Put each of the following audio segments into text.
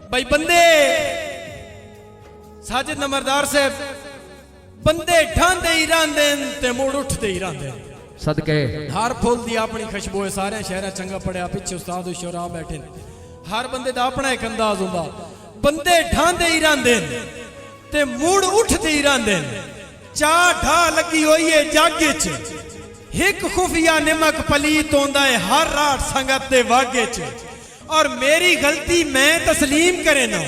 भाई बंदे साजिद नंबरदार साहब बंदे ढांदे ही रहंदे ते मुड़ उठते ही रहंदे सदके हर फुल दी अपनी खुशबू है सारे शहर चंगा पढ़िया पिछे उस्ताद शोरा बैठे हर बंदे दा अपना एक अंदाज हुंदा बंदे ढांदे ही रहंदे ते मुड़ उठते ही रहंदे चा ढा लगी हुई है जग च एक खुफिया निमक पलीत होंदा है हर रात संगत दे वागे च और मेरी गलती मैं तस्लीम करे ना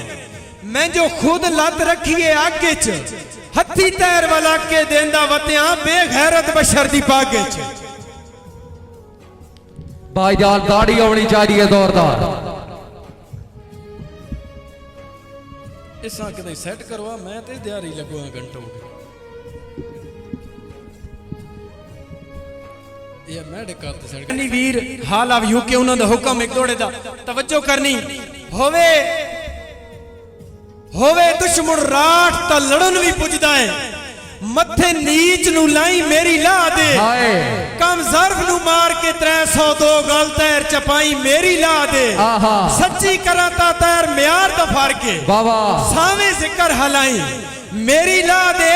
मैं जो खुद लत रखी है आगे च हथी तैर वाला के देंदा वत्या बेगैरत बशर दी पागे च भाईजान दाढ़ी होनी चाहिए जोरदार इसा कदे सेट करवा मैं ते दिहाड़ी लगवा घंटों ये मेडिकल ते सेट करनी वीर हाल आव यूके उन्हां दा हुक्म एक दौड़े दा तवज्जो करनी होवे होवे दुश्मन राठ ता लड़न भी पुजदा है मथे नीच नु लाई मेरी ला दे कम ज़र्फ नु मार के 302 गल तैर चपाई मेरी ला दे सच्ची कराता तैर म्यार दा फार के बाबा सावे जिक्र हलाई मेरी ला दे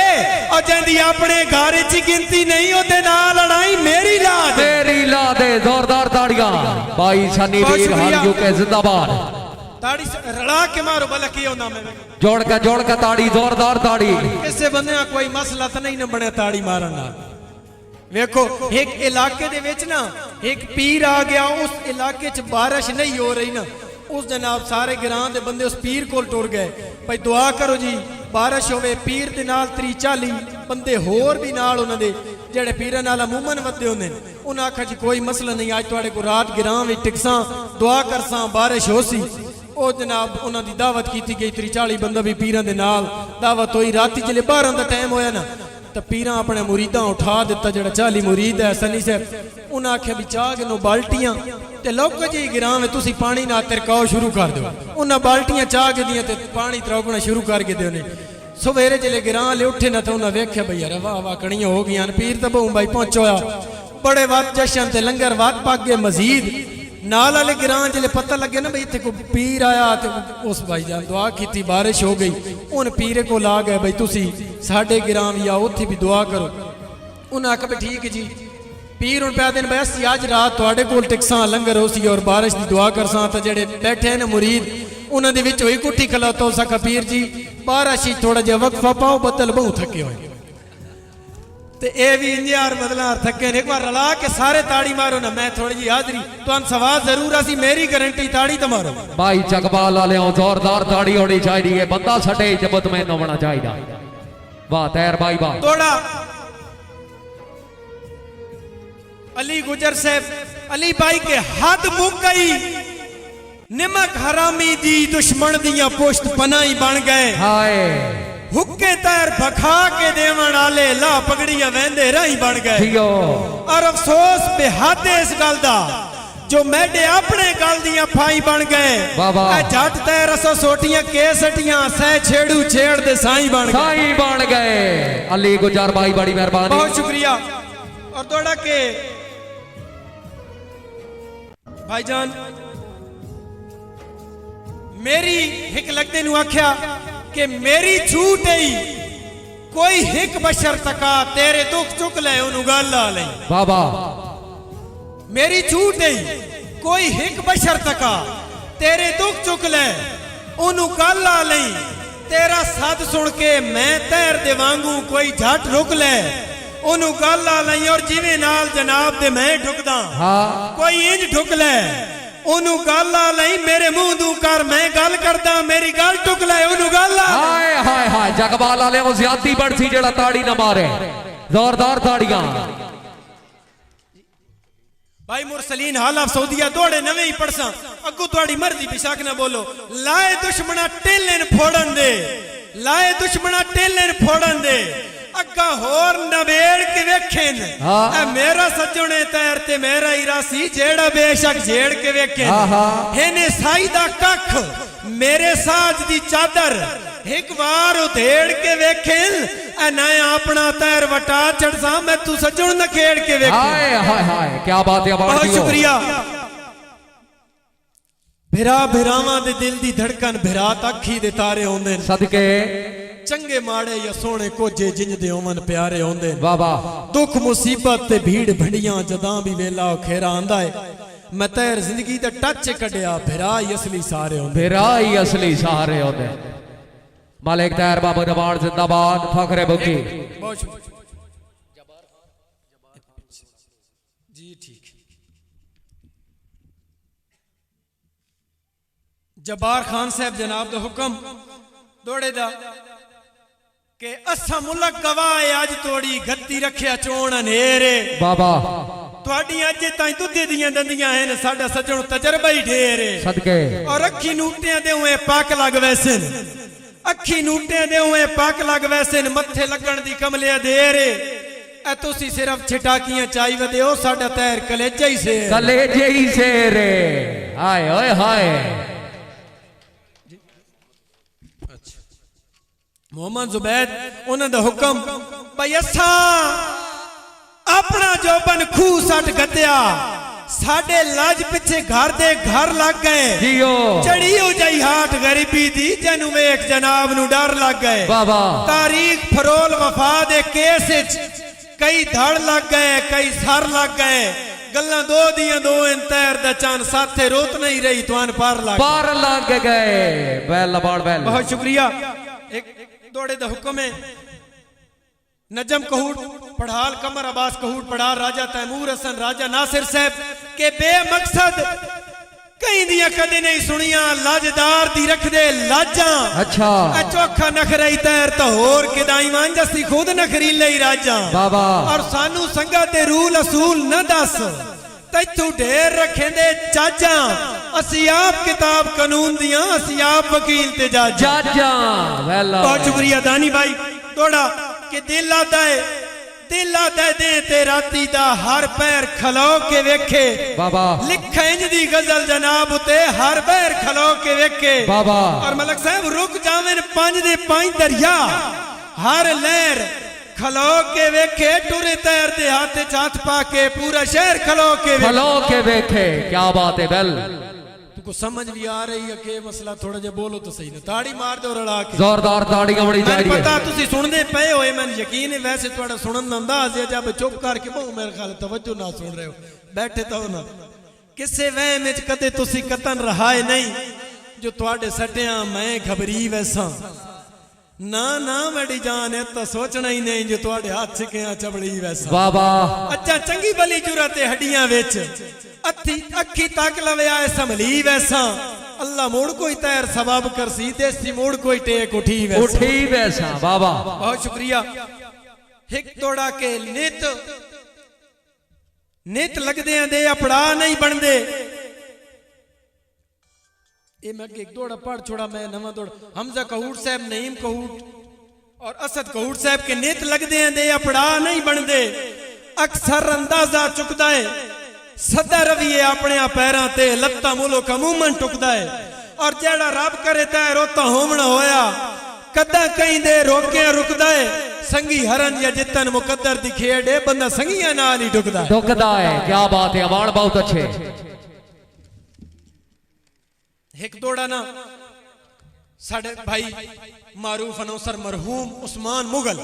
और जंदी अपने घर च गिनती नहीं ओदे नाल लड़ाई मेरी ला दे जोरदार ताड़ियां भाई सनी वीर हाल यूके जिंदाबाद ताड़ी रड़ा के मारो भला की होंदा मैं जोड़ का ताड़ी जोरदार ताड़ी किसे बंदे कोई मसला तो नहीं न बने ताड़ी मारन नाल वेखो एक इलाके दे विच ना एक पीर आ गया उस इलाके च बारिश नहीं हो रही ना उस जनाब सारे ग्रां दे बंदे उस पीर कोल टुर गए भाई दुआ करो जी बारिश होवे पीर दे नाल 30-40 बंदे होर भी नाल उन्हां दे जेड़े पीरां नाल अमूमन वदे हुंदे उन्हां आखा जी कोई मसला नहीं आज तुहाडे को रात ग्रां विच टिकसां दुआ करसां बारिश होसी ओ जनाब उन्हां दी दावत कीती गई 30-40 बंदा भी पीरां दे नाल दावत होई राती जले 12 दा टाइम होया ना तो पीरां अपने मुरीदां उठा दिता जेड़ा 40 मुरीद है सनी साहब उन्हां आख्या भी चाह के नो बाल्टियां ते लोक जी ग्रां में तुसी पानी ना तिरकाओ शुरू कर दो उन्हां बाल्टियां चाह के दियां ते पानी तिरकना शुरू कर के देने सवेरे जले ग्रां ले उठे ना तो उन्हां वेख्या भई यार वाह वाह कणियां हो गईयां पीर तो बहु भाई पहुंचोया बड़े वाद जशन ते लंगर वाद पाक गए मजीद नाल वाले ग्रां जले पता लगे ना भाई इत्थे को पीर आया तो उस भाईजान दुआ की बारिश हो गई उन पीरे को ला गए भाई तुसी साडे ग्रां भी आओ उत्थे भी दुआ करो उन्हें आखा भाई ठीक है जी पीर हुण पै दिन भाई असीं अज रात तुहाडे कोल टिकसां लंगर होसी और बारिश की दुआ करसां ते जेड़े बैठे हैं ना मुरीद उन्हां दे विच होई कुट्ठी खलोता सका पीर जी बारिश थोड़ा जिहा वक्फा पाओ बदल बहु थके होए ते ए भी इंजार बदला थके ने एक बार रला के सारे ताड़ी मारो ना मैं थोड़ी जी हाजरी तुहां सवाल जरूर आसी मेरी गारंटी ताड़ी तो मारो भाई चकबाल वाले जोरदार ताड़ी होनी चाहिए बंदा सटे जबत में होना चाहिए वाह तैर भाई वाह थोड़ा अली गुजर साहब अली भाई के हद मुक गई निमक हरामी दी दुश्मन दियां पुश्त पनाई बन गए हाय हुक्के तैर भखा के देवन आले ला पगड़ियां वेंदे राही बन गए और अफसोस बेहद इस गल दा जो मैडे अपने गल दियां फाई बन गए जट तैर असो सोटियां के सटियां सह छेड़ू छेड़ दे साई बन गए अली गुजर भाई बड़ी मेहरबानी बहुत शुक्रिया और थोड़ा के भाईजान मेरी हिक लगते नु आख्या कि मेरी झूठ ही कोई हिक बशर तका तेरे दुख चुक ले उन्हों गल ला ले बाबा मेरी झूठ ही कोई हिक बशर तका तेरे दुख चुक ले उन्हों गल ला ले तेरा सद सुन के मैं तैर दे वांगू कोई झट रुक ले उन्हों गल ला ले और जिवें नाल जनाब दे मैं ढुकदा कोई इंज ढुक ले उन्हों गल ला लई मेरे मुंह दू कर मैं गल करदा मेरी गल टुक ले उन्हों गल ला हाय हाय हाय जगबाल वाले को ज्यादा बड़ सी जेड़ा ताड़ी ना मारे जोरदार ताड़ियां भाई मुरसलीन हाल सऊदिया दौड़े नवे ही पड़सा अगू थोड़ी मर्जी बेशक ना बोलो लाए दुश्मना टेलन फोड़न दे लाए दुश्मना टेलन फोड़न दे अग्गा होर नवेड़ के वेखेन मेरा सजने तैर ते मेरा इरासी जेड़ा बेशक जेड़ के वेखेन हेने साई दा कख मेरे साज दी चादर एक बार उधेड़ के वेखेन ना अपना तैर वटा चढ़सा मैं तू सजन न खेड़ के वेखेन हाय हाय हाय क्या बात है बहुत शुक्रिया भिरा भिरावां दे दिल दी धड़कन भिरा अखी दे तारे होंदे सदके चंगे माड़े या सोने कोजे जिंज दे ओमन प्यारे होंदे वाह वाह दुख मुसीबत ते भीड़ भंडियां जदां भी वेला खेरा आंदा है मैं तैर जिंदगी दा टच कढ़िया भिरा ही असली सारे होंदे मेरा ही असली सहारे होंदे मालिक तैर बाबू नवाज जिंदाबाद फखरे बुकी बहुत शुक्रिया जी ठीक जब्बार खान साहब जनाब दा हुक्म दौड़े दा के असा मुल्क गवाह है अज तोड़ी गत्ती रखिया चोण अनेरे बाबा ਤੁਹਾਡੀ ਅੱਜ ਤਾਈਂ ਦੁੱਧੇ ਦੀਆਂ ਦੰਦੀਆਂ ਹਨ ਸਾਡਾ ਸੱਜਣ ਤਜਰਬਾ ਹੀ ਢੇਰ ਹੈ सदके ਔਰ ਅੱਖੀ ਨੂਟਿਆਂ ਦੇ ਉਵੇਂ ਪੱਕ ਲੱਗ ਵੈਸਨ ਅੱਖੀ ਨੂਟਿਆਂ ਦੇ ਉਵੇਂ ਪੱਕ ਲੱਗ ਵੈਸਨ ਮੱਥੇ ਲੱਗਣ ਦੀ ਕਮਲਿਆ ਦੇਰ ਹੈ ਐ ਤੁਸੀਂ ਸਿਰਫ ਛਟਾਕੀਆਂ ਚਾਈ ਵਦੇ ਹੋ ਸਾਡਾ ਤੈਰ ਕਲੇਜਾ ਹੀ ਸੇ कलेजे ही से रे हाय ओए हाय मोहम्मद जुबैद उन्हां दा हुक्म भई असा अपना जोबन खूह सट गद्या साडे लाज पिछे घर दे घर लग गए जियो चढ़ी हो जाई हाट गरीबी दी जनु वेख जनाब नु डर लग गए बाबा तारीख फरोल वफा दे केस विच कई धड़ लग गए कई सर लग गए गल्लां दो दियां दो इन तैर दा चंद साथे रोत नहीं रही तुआन पार लग गए बैल लबाड़ बैल बहुत शुक्रिया एक दौड़े दा हुक्म है नजम कहूट पढ़ाल कमर अब्बास कहूट पढ़ाल राजा तैमूर हसन राजा नासिर साहब के बेमकसद कई दिया कदे नहीं सुनिया लाजदार दी रख दे लाजा अच्छा चोखा नखराई तैर तो होर किदाई मांजसी खुद नखरीले ही राजा बाबा और सानू संगा ते रूल असूल न दस तैथू ढेर रखे दे चाचा असी आप किताब कानून दिया असी आप वकील ते जाजा बहुत शुक्रिया दानी भाई थोड़ा कि दिल आदा है दे ते राती दा हर पैर खलो के वेखे बाबा लिखा इंज दी गजल जनाब उते हर पैर खलो के वेखे बाबा और मलक साहब रुक जावेन पांच दे पांच दरिया हर लहर खलो के वेखे टुरे तैर दे हाथ हाथ पाके पूरा शहर खलो के वेखे क्या बात है बेल तुमको समझ भी आ रही है कि मसला थोड़ा जे बोलो तो सही ना ताड़ी मार दो रड़ा के जोरदार ताड़ियां बड़ी जा रही है पता तुसी सुनदे पए होए मैंने यकीन है वैसे थोड़ा सुनन दा अंदाज है जब चुप करके बहु मेरे ख्याल तवज्जो ना सुन रहे हो बैठे तो ना किसे वहम विच कदे तुसी कतन रहाए नहीं जो तुहाडे सटिया मैं घबरी वैसा ना ना मेरी जान है तो सोचना ही नहीं जो तुहाडे हाथ छिकिया चबड़ी वैसा बाबा अच्छा चंगी भली जुरत हड्डियां विच अखी तक लवे आए संभली वैसा अल्लाह मोड़ कोई तैर सबब करसी देसी मोड़ कोई टेक उठी वैसा बाबा बहुत शुक्रिया हिक तोड़ा के नित लगदे दे अपड़ा नहीं बनदे ये मैं एक दौड़ा पढ़ छोड़ा मैं नवा दौड़ हमजा कहूट साहब नईम कहूट और असद कहूट साहब के नित लगदे दे अपड़ा नहीं बनदे अक्सर अंदाजा चुकदा है सदा रविए अपने पैरों ते लत्ता मुल्क अमूमन टुकदा है और जेड़ा रब करे तै रोता होमना होया कदा कहीं दे रोके रुकदा है संगी हरन या जितन मुकद्दर दी खेड़ है बंदा संगिया नाल ही टुकदा है क्या बात है अवार्ड बहुत अच्छे एक दौड़ा ना साडे भाई मारूफ अनौसर मरहूम उस्मान मुगल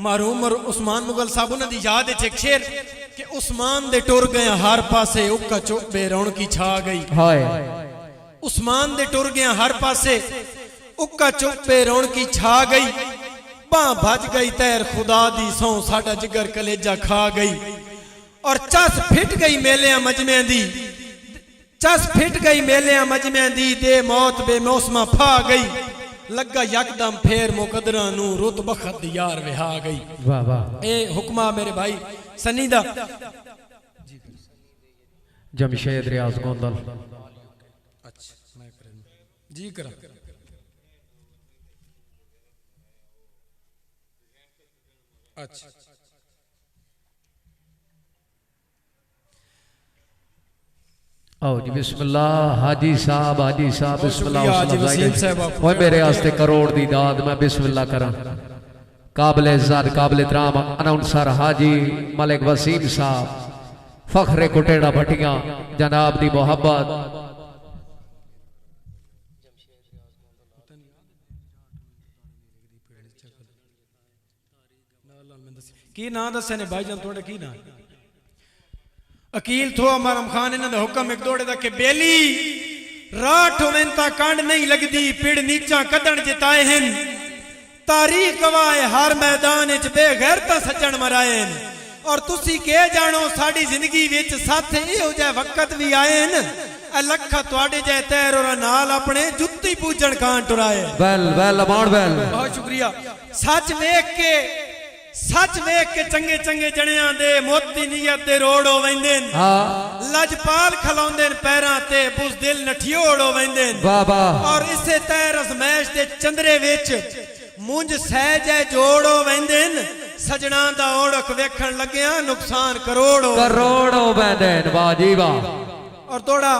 मरहूम और उस्मान मुगल साहब उन्हां दी याद विच एक शेर कि उस्मान दे टुर गए हर पासे उक्का चुप बेरौनकी छा गई हाय उस्मान दे टुर गए हर पासे उक्का चुप बेरौनकी छा गई बां भज गई तैर खुदा दी सौ साडा जिगर कलेजा खा गई और चस फिट गई मेलियां मजमियां दी चस फिट गई मेलियां मजमियां दी दे मौत बेमौसमा फा गई लगा यकदम फेर मुकदरा नू रुत बखत यार विहा गई वाह वाह ए हुक्मा मेरे भाई सनी दा जमशेद रियाज गोंदल अच्छा मैं जी करा अच्छा आओ जी बिस्मिल्लाह हाजी साहब बिस्मिल्लाह साहब ओए मेरे वास्ते करोड़ दी दाद मैं बिस्मिल्लाह करा काबिल इज्जत काबिल इतराम अनाउंसर हाजी मलिक वसीम साहब फखरे कुटेड़ा भटिया जनाब दी मोहब्बत की ना दसे ने भाईजान थोड़े की ना अकील थो मरम खान इन्हां दा हुक्म एक दौड़े दा के बेली राठ होवें ता कांड नहीं लगदी पिड़ नीचा कदन जिताए हैं तारीख गवाए हर मैदान विच बेगैरता सज्जण मराए हैं और तुसी के जानो साडी जिंदगी विच साथे इहो जिहा वक्त भी आए हैं लखा तुहाडे जे तैर और नाल अपने जुत्ती पूजण कां टुराए वेल वेल अमान वेल बहुत शुक्रिया सच वेख के चंगे चंगे जणियां दे मोती नीयत दे रोड़ हो वेंदे न हाँ लजपाल खलाउंदे न पैरां ते बुज़दिल नठियोड़ हो वेंदे न वाह वाह और इसे तैर अजमैश दे चंद्रे विच मुंज सहज है जोड़ हो वेंदे न सजना दा ओढ़क वेखण लग्या नुकसान करोड़ों वेंदे न वाह जी वाह और थोड़ा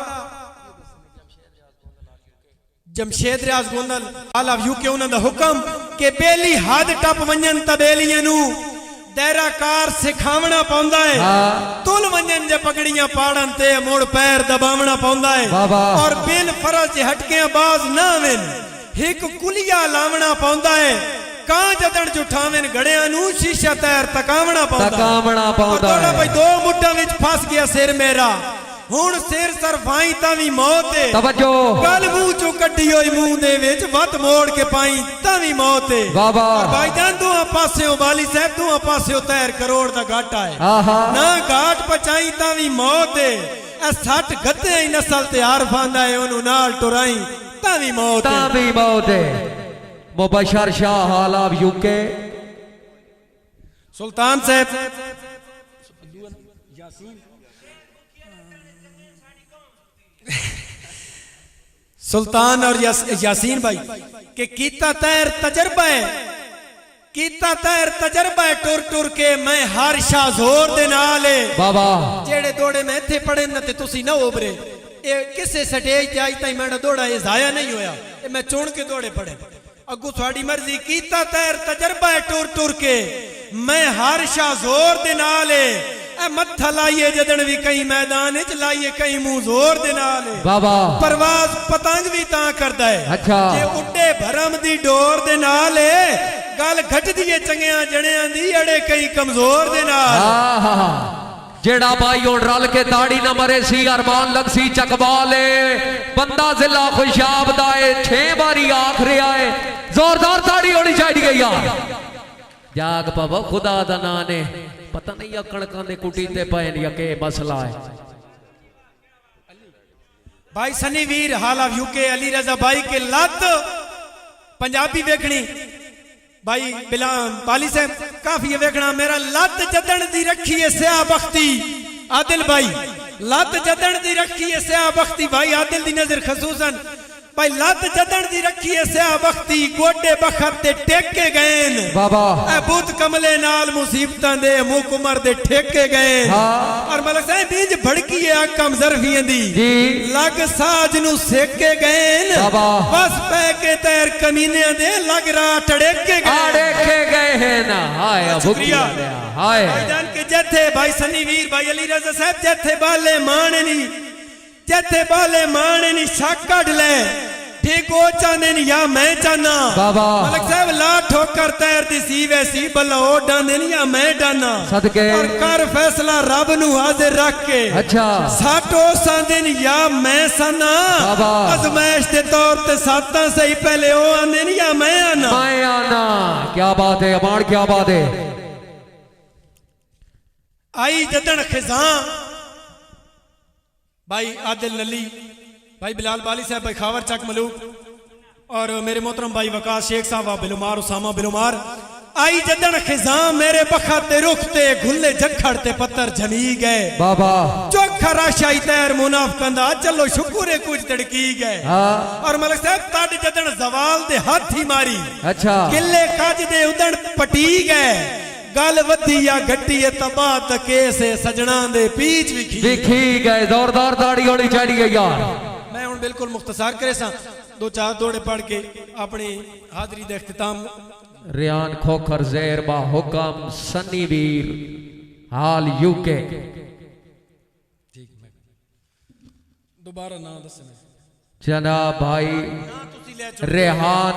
जमशेद रियाज गोंदल आला यूके उन्हां दा हुक्म के बेली हद टप वंजन तबेलियां नु दैराकार सिखावना पौंदा है तुल वंजन जे पगड़ियां पाड़न ते मुड़ पैर दबावना पौंदा है और बिन फरज जे हटके बाज ना वेन हिक कुलिया लावना पौंदा है कां जदन जुठावेन गड़ियां नु शीशा तैर तकावना पौंदा है भाई दो मुट्ठां विच फस गया सिर मेरा हुण सिर सरफाई तावी मौत है तवज्जो गल मुंह चो कड्डी होई मुंह दे विच वत मोड़ के पाई तावी मौत है भाईजान दोहां पासेओ वाली साहब दोहां पासेओ तैर करोड़ दा घाटा है ना घाट पचाई तावी मौत है ए 60 गद्दे ही नस्ल ते हार फांदा है ओनू नाल टुराई तावी मौत है मुबशर शाह हाल ऑफ यूके सुल्तान साहब सुल्तान और यासीन भाई के कीता तैर तजर्बा है टुर टुर के मैं हर शाह जोर दे नाल बाबा जेड़े दौड़े मैं इत्थे पड़े न ते तुसी ना ओबरे ए किसे स्टेज ते आई ताई मेरा दौड़ा ये जाया नहीं होया ए मैं चुन के दौड़े पड़े अगू थोड़ी मर्जी कीता तैर तजर्बा है टुर टुर के मैं हर शाह जोर दे नाल मत्था लाइए जदन भी कई मैदान च लाइए कई मुंह जोर दे नाल बाबा परवाज पतंग भी तां करदा है अच्छा जे उड्डे भरम दी डोर दे नाल गल घटदी है चंगियां जणियां दी अड़े कई कमजोर दे नाल जेड़ा भाई हुण रल के ताड़ी ना मरे सी अरमान लग सी चकबाले बंदा जिला खुशाब दा 6 बारी आख रहा है जोरदार ताड़ी होनी चाहिए यार जाग पावा खुदा दा नाम ने पता नहीं या कणकां दे कुटीते पए या के मसला है भाई सनी वीर हाल ऑफ यूके अली रजा भाई के लत पंजाबी वेखनी भाई बिलाल बाली साहब काफी वेखना मेरा लत जदन दी रखी है स्या बख्ती आदिल भाई लत जदन दी रखी है स्या बख्ती भाई आदिल दी नजर खसूसन भाई लत जदन दी रखी है स्या बख्ती गोडे बखत ते टेके गए बाबा ए बुत कमले नाल मुसीबतां दे मुख उमर दे ठेके गए और मलक साहब बीज भड़की है आकम जरफियां दी लग साज नु सेके गए बस पै के तैर कमीने दे लग रा टड़ेके गए ना हाय शुक्रिया हाय भाईजान के जथे भाई सनी वीर भाई अली रजा साहब जथे बाले माने नी शक कढ ले ठीक हो चाहने या मैं चाहना मलक साहब ला ठोकर तैर दी सी वैसी भला ओ डाने या मैं डाना सदके और कर फैसला रब नु हाजिर रख के अच्छा साटो सांदे या मैं सना अजमैश दे तौर ते साता सही पहले ओ आंदे या मैं आना क्या बात है अमान क्या बात है आई जदन खिजा भाई आदिल नली भाई बिलाल बाली साहब भाई खावर चक मलूक और मेरे मोहतरम भाई वकास शेख साहब बिलुमार उसामा बिलुमार आई जदन खिजा मेरे बखते रुख ते घुल्ले जखड़ ते पत्थर जमी गए बाबा चोखा राशाई तैर मुनाफकंदा चलो शुक्र है कुछ तड़की गए और मलक साहब तड जदन जवाल दे हाथ ही मारी अच्छा किले काज दे उदन पटी गए गल वधी या घटी है तबाह तके से सजना दे पीछ विखी गए जोरदार ताड़ी होनी चाहिए यार मैं हुन बिल्कुल मुख्तसार करे सा दो चार दौड़े पढ़ के अपनी हाजरी दे इख्तिताम रियान खोखर ज़ेर बा हुक्म सनी वीर हाल यूके ठीक मैं दोबारा ना दसने जनाब भाई ना तुसी ले चलो रेहान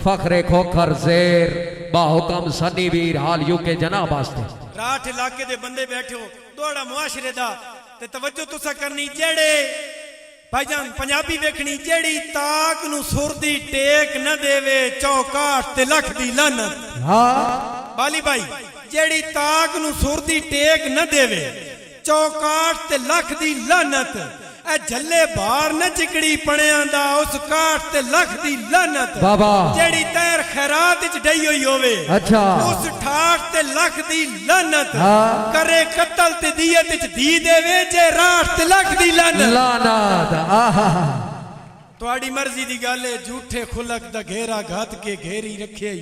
फखरे खोखर जेर बाहुकम सनी वीर हाल यूके जनाब वास्ते राठ इलाके दे बंदे बैठे हो दोड़ा मुआशरे दा ते तवज्जो तुसा करनी जेड़े भाईजान पंजाबी वेखनी जेड़ी ताक नु सुर दी टेक न देवे चौकाट ते लख दी लानत हाँ बाली भाई जेड़ी ताक नु सुर दी टेक न देवे चौकाट ते लख दी लानत ए झल्ले बाहर न चिकड़ी पणियां दा उस काट ते लख दी लानत बाबा जेड़ी तैर खैरात विच डई होई होवे अच्छा उस ठाठ ते लख दी लानत हाँ। करे कत्ल ते दियत विच दी देवे जे राठ ते लख दी लानत लानत आहा तुहाडी मर्जी दी गल है झूठे खुलक दा घेरा घात के घेरी रखे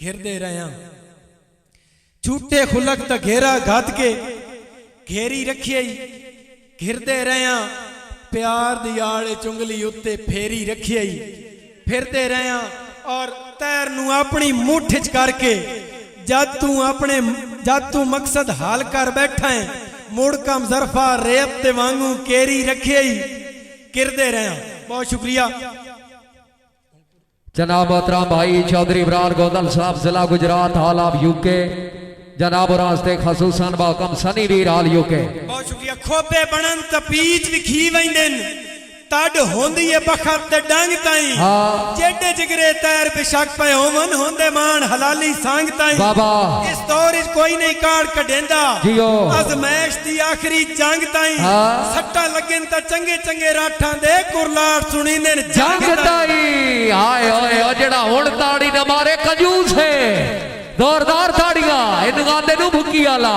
घिरदे रहिया झूठे खुलक दा घेरा घात के घेरी रखे घिरदे रहिया प्यार दी आड़े चुंगली उत्ते फेरी रखे फिरदे रहिया और तैर नू अपनी मुठ च करके जद तू मकसद हाल कर बैठा है मुड़ कम जरफा रेत ते वांगू केरी रखे किरदे रहिया बहुत शुक्रिया जनाब मोहतरम भाई चौधरी इमरान गोदल साहब जिला गुजरात हाल ऑफ यूके जनाब रास्ते खसूसन बाकम सनी वीर हाल यूके बहुत शुक्रिया खोबे बनन त पीच विखी वैंदन तड होंदी है बखर ते डंग ताई हाँ। जेडे जिगरे तैर बेशक पे होवन होंदे मान हलाली सांग ताई बाबा इस दौर इच कोई नहीं काड़ कडेंदा जियो अजमैश दी आखिरी जंग ताई हाँ। सट्टा लगन त चंगे चंगे राठां दे कुरलाट सुनी ने जंग ताई हाय हाय ओ जेड़ा हुण ताड़ी न मारे कंजूस है जोरदार ताड़ियां इन गांदे नु भुक्की आला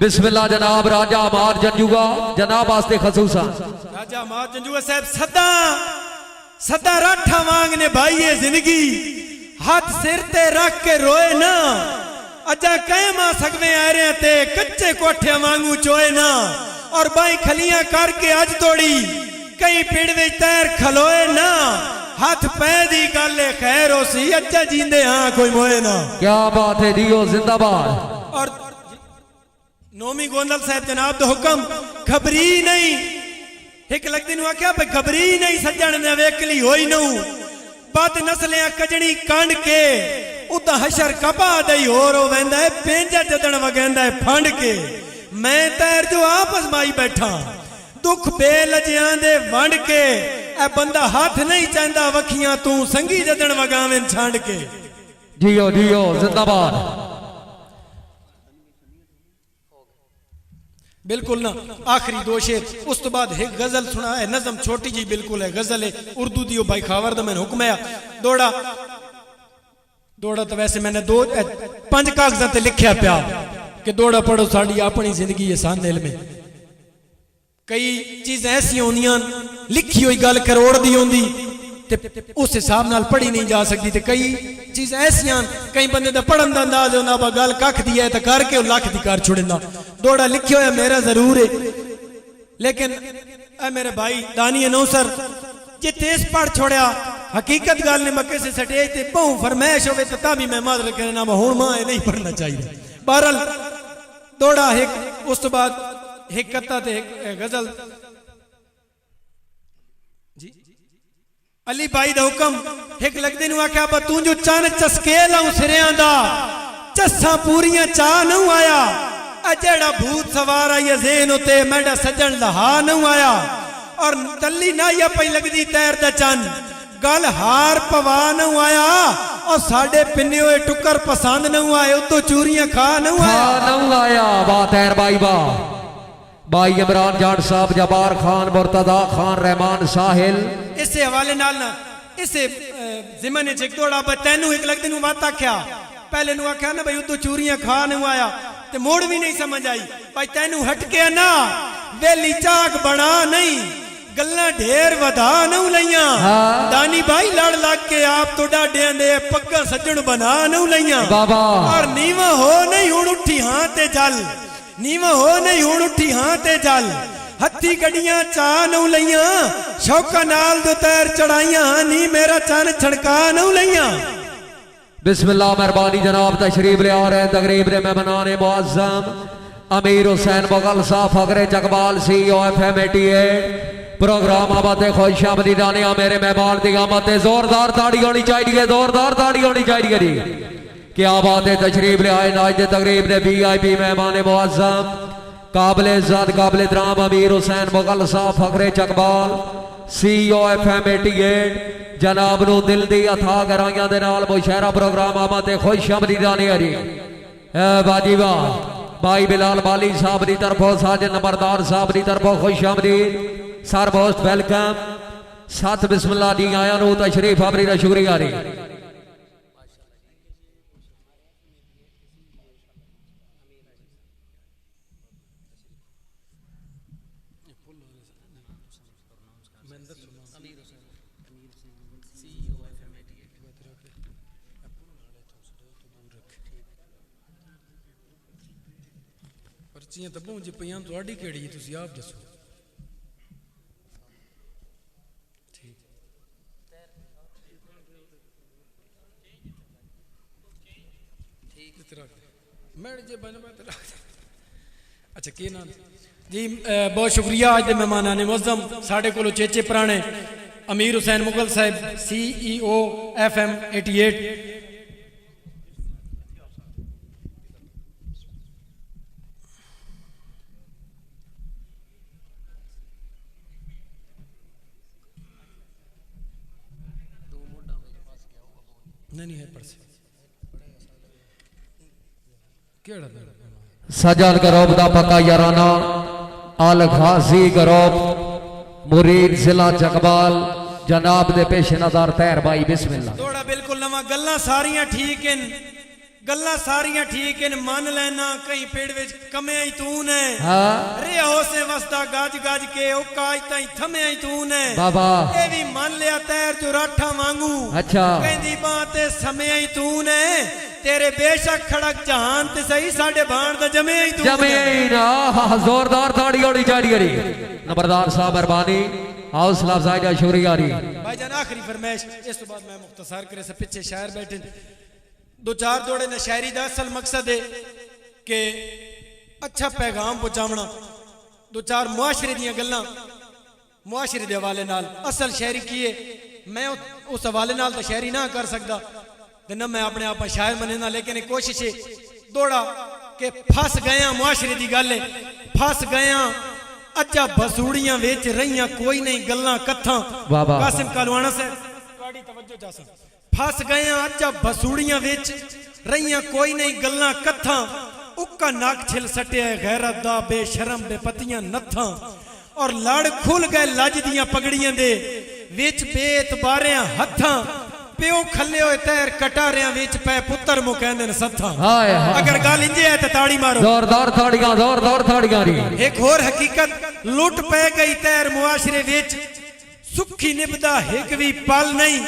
बिस्मिल्लाह जनाब राजा मार जंजूगा जनाब वास्ते खसूसा राजा मार जंजूगा साहब सदा राठा वांग ने भाई ये जिंदगी हाथ सिर ते रख के रोए ना अजा कहमा सकवे आ रहे ते कच्चे कोठे वांगू चोए ना और भाई खलियां करके अज तोड़ी कई पिंड विच तैर खलोए ना हाथ पै दी गल खैर हो सी अजा जींदे हां कोई मोए ना क्या बात है दियो जिंदाबाद और नोमी गोंदल साहब जनाब दा हुक्म खबरी नहीं एक लगदी नु आख्या भाई खबरी नहीं सज्जण ने वेकली होई नू बद नस्लियां कजणी कांड के उदा हशर कपा दई होर हो वेंदा है पेंजा जदन वगेंदा है फंड के मैं तैर जो आप अजमाई बैठा दुख बेलजियां दे वंड के ए बंदा हाथ नहीं चाहंदा वखियां तू संगी जदन वगावें छांड के जियो जियो जिंदाबाद बिल्कुल ना आखिरी दो शेर उस तो बाद एक गजल सुना है नज़म छोटी जी बिल्कुल है गजल है उर्दू दी भाई खावर दा मैंने हुक्म है दौड़ा तो वैसे मैंने 5 कागजां ते लिखया पिया कि दौड़ा पढ़ो साड़ी अपनी जिंदगी है सान दिल में कई चीज़ें ऐसी होंदियां लिखी हुई गल करोड़ दी होंदी ते उस हिसाब नाल पढ़ी नहीं जा सकती ते कई चीज़ें ऐसियां कई बंदे दा पढ़न दा अंदाज होंदा बा गल कख दी है ते करके लख दी कर छुड़ेंदा दौड़ा लिखिया होया मेरा जरूर है लेकिन ए मेरे भाई दानी नौसर जे तेज पढ़ छोड़या हकीकत गल ने मक्के से स्टेज ते बहु फरमाइश होवे ता भी मैं माजर कहना हुण मां नहीं पढ़ना चाहिए बहरहाल दौड़ा एक उस तो बाद एक कत्ता ते एक गजल जी अली भाई दा हुक्म एक लगदे नु आख्या बा तू जो चन चसके लाऊं सिरियां दा चस्सा पूरियां चा नू आया जेड़ा भूत सवार आई ज़हन उते मैडा सजन लहा नू आया और तली ना या पई लगदी तैर दा चन गल हार पवा नू आया और साडे पिन्ने होए टुकर पसंद नू आए उतो चूरियां खा नू आया बात है भाई इमरान जाट साहब जबार खान मुर्तदा खान रहमान साहिल इसे हवाले नाल ना इसे जिमन च तोड़ा तैनू एक लगदी नु बात आख्या पहले नु आख्या ना भाई उतो चूरियां खा नू आया ते मोड़ भी नहीं समझ आई भाई तैनू हटके ना वेली चाक बना नहीं गल्ला ढेर वधा नू लईया दानी भाई लड़ लग के आप तो डाडियां दे पग्गा सज्जण बना नू लईया बाबा और नीवा हो नहीं हुण उठी हां ते जल नीवा हो नहीं हुण उठी हां ते जल हत्थी गड्डियां चा नू लईया शौका नाल दो तैर चढ़ाइया नी मेरा चन छड़का नू लईया बिस्मिल्लाह मेहरबानी जनाब तशरीफ ले आ रहे हैं तकरीब रे मेहमानान मुअज्जम अमीर हुसैन मुगल साहब फखरे जगबाल CEO FM 88 प्रोग्राम आबादे खुश आमदीदानिया मेरे मेहमान की आमद जोरदार ताड़ी होनी चाहिए जोरदार ताड़ी होनी चाहिए जी। क्या बात है तशरीफ ले आए नाज तकरीब ने VIP मेहमान मुअज़्ज़म काबिल इज़्ज़त काबिल इहतराम अमीर हुसैन मुगल साहब फखरे चकबाल CEO FM 88 जनाब नू दिल दी अथा गराइयां दे नाल मुशहरा प्रोग्राम आमद खुश आमदीदानिया जी। बाजी वाह भाई बिलाल बाली साहब की तरफों साजिद नंबरदार साहब की तरफों खुश आमदीद सर मोस्ट वेलकम सत बिस्मिल्लाह दी आया नू तशरीफ आवरी दा शुक्रिया री। पर्चियां तो पहुंची पईयां तुहाडी किहड़ी है तुसीं आप दसो। अच्छा की नाम जी बहुत शुक्रिया अज के मेहमान ने मुअज़्ज़म साढ़े को चेचे पुराने अमीर हुसैन मुगल साहब CEO FM 88 नहीं है पर से सजल गरोब दा पक्का याराना अल गाजी गरोब मुरीद जिला चकबाल जनाब दे पेश नजर तैर भाई बिस्मिल्लाह। थोड़ा बिल्कुल नवा गल्ला सारियां ठीक हैं गल्ला सारियां ठीक हैं मान लेना कहीं पेड़ विच कमे आई तू ने रे होसे वसदा गज गज के ओ काज ताई थमे आई तू ने बाबा ए भी मान लिया तैर जो राठा वांगू अच्छा कहंदी बात समय आई तू ने तेरे बेशक खड़क जहान ते सही साडे भाण दा जमे आई तू जमे आई ना जोरदार ताड़ी होनी चाहिए री नंबरदार साहब मेहरबानी हौसला अफजाई दा शुक्रिया री। भाईजान आखिरी फरमाइश इस तो बाद मैं मुख्तसर करे से पीछे शायर बैठे दो चार दौड़े ने शायरी का असल मकसद है कि अच्छा पैगाम पहुंचावना दो चार मुआशरे दी गल्लां मुआशरे के हवाले नाल असल शायरी की है मैं उस हवाले नाल तो शायरी ना कर सकता न मैं अपने आप शायर मनेना लेकिन कोशिश है दौड़ा कि फस गया मुआशरे की गल है फस गया अच्छा बसूड़ियां वेच रही कोई नहीं गल्लां कत्थां कासिम कालवाना से तुहाडी तवज्जो चाहसां फस गए अच्छा बसूड़ियां विच रही कोई नहीं गल्लां कत्थां उक्का नाक छिल सटिया गैरत दा बेशरम बेपतियां नत्थां और लड़ खुल गए लज दियां पगड़ियां दे विच बेतबारियां हत्थां प्यो खले होए तैर कटारियां विच पै पुत्र मु कहंदे ने सत्थां अगर गल इंजे है ते ताड़ी मारो जोरदार ताड़ियां री। एक और हकीकत लुट पै गई तैर मुआशरे विच सुखी निभदा एक भी पल नहीं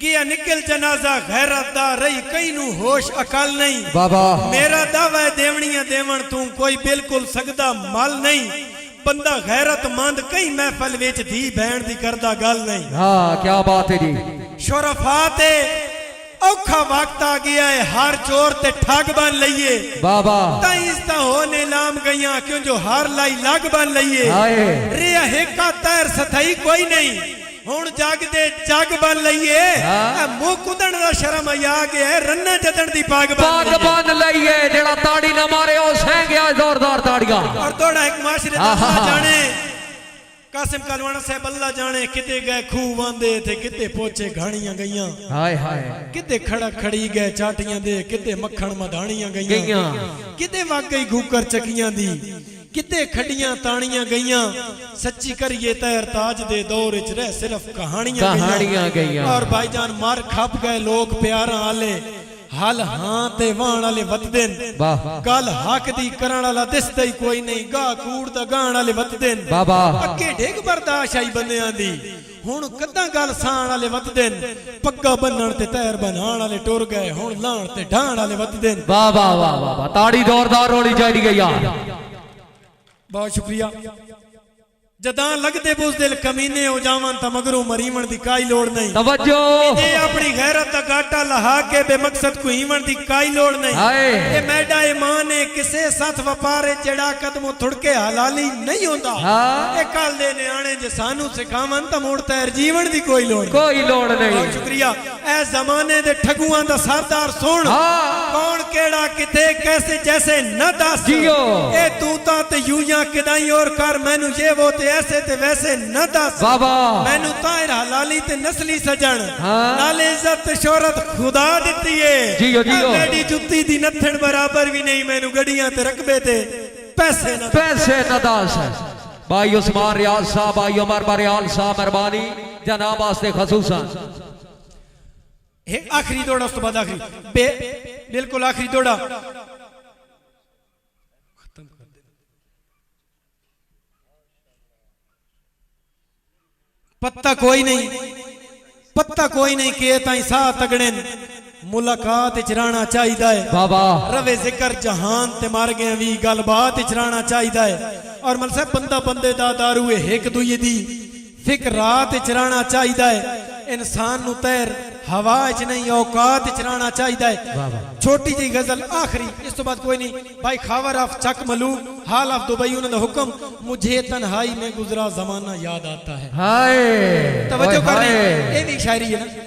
गया निकल जनाजा गैरत दा रही कई नू होश अकल नहीं बाबा मेरा दावा है देवनियां देवन तू कोई बिल्कुल सकदा मल नहीं बंदा गैरतमंद कई महफल विच धी बहन दी करदा गल नहीं। हाँ क्या बात है जी शुरफा ते औखा वक्त आ गया है हर चोर ते ठग बन लईए बाबा ताइस ता होने नाम गईया क्यों जो हर लाई लग बन लईए रे हेका तैर सथई कोई नहीं हुण जग दे जग बन लईए मुंह कुदण दा शर्म आ गया रन्ने जदन दी पाग बन लईए जेड़ा ताड़ी ना मारे ओ सह गया जोरदार ताड़ियां और थोड़ा एक माशरे दा जाने कासिम कालवाना साहब अल्लाह जाने किते गए खूह वांदे थे किते पोचे घाणियां गईयां हाय हाय किते खड़ा खड़ी गए चाटियां दे किते मक्खण मधाणियां गईयां किते वाकई घूकर चकियां दी किते खड़ियां ताणियां गईयां सच्ची करिए तैर ताज दे दौर विच रह सिर्फ कहानियां गईयां और भाईजान मार खप गए लोग प्यारा आले हल हां ते वाण वाले वतदेन गल हक दी करण वाला दिसदा ही कोई नहीं गा कूड़ दा गाण वाले वतदेन बाबा अगे ढेग बर्दाश्त आई बंदियां दी हुण कद्दां गल साण वाले वतदेन पग्गा बन्नण ते तैर बनाण वाले टुर गए हुण लाण ते ढाण वाले वतदेन वाह वाह वाह वाह ताड़ी जोरदार होनी चाहिए यार बहुत शुक्रिया जदा लगदे बुज़दिल कमीने हो जावन ता मगरों मरीमण दी काई लोड़ नहीं तवज्जो जे अपनी गैरत दा गाटा लहा के बेमकसद को हीवन दी काई लोड़ नहीं हाय ये मैडा ईमान है किसे साथ वपारे जड़ा कदमों थुड़के हलाली नहीं होंदा हाँ। ये कल दे न्याणे जे सानू सिखावन त मुड़ तैर जीवन दी कोई लोड़ कोई लोड़ नहीं बहुत शुक्रिया ए जमाने दे ठगुआं दा सरदार सुन हाँ। कौन केड़ा किथे कैसे जैसे न दस जियो। ए तू ता ते यूं किदाई और कर मैनू ये वो ते ऐसे ते वैसे न दस बाबा मैनू ताहिर हलाली ते नस्ली सजन हाँ। नाले इज्जत ते शोहरत खुदा दिती है जियो जियो मेरी जुत्ती दी नथन बराबर भी नहीं मैनू गड्डियां ते रकबे ते पैसे न दास है भाई उस्मान रियाज साहब भाई उमर बरियाल साहब मेहरबानी जनाब वास्ते खसूसन आखिरी दौड़ा उस तो बाद आखिरी बिल्कुल आखिरी दौड़ा पत्ता कोई नहीं के ताई सा तगड़े मुलाकात चराना चाहिए बाबा रवे जिक्र जहान ते मार गए भी गलबात चराना चाहिए और मतलब साहब बंदा बंदे दा दारू एक दुए दी फिक्रात चराना चाहिए इंसान नु तैर हवा च नहीं औकात चराना चाहिए छोटी जी गजल आखिरी इस तो बाद कोई नहीं भाई खावर ऑफ चक मलूक हाल ऑफ दुबई उन्होंने हुक्म मुझे तन्हाई में गुजरा जमाना याद आता है हाय तवज्जो कर ये भी शायरी है ना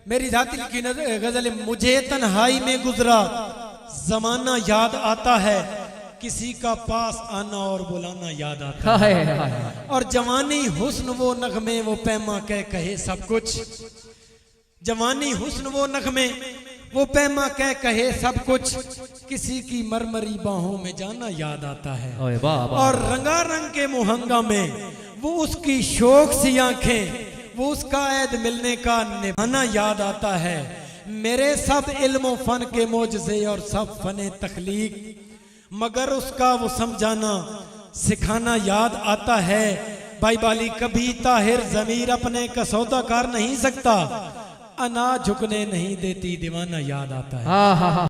मेरी जाती लिखी गजल मुझे तन्हाई में गुजरा जमाना याद आता है किसी का पास आना और बुलाना याद आता है और जवानी हुस्न वो नगमे वो पैमा कहे सब कुछ जवानी हुस्न वो नगमे वो पैमा कहे सब कुछ किसी की मरमरी बाहों में जाना याद आता है और रंगारंग के मुहंगा में वो उसकी शौक सी आंखें वो उसका ऐद मिलने का निभाना याद आता है मेरे सब इल्म फन के मोजज़े और सब फने तख्लीक मगर उसका वो समझाना सिखाना याद आता है भाई बाली कभी ताहिर जमीर अपने का सौदा कर नहीं सकता अना झुकने नहीं देती दीवाना याद आता है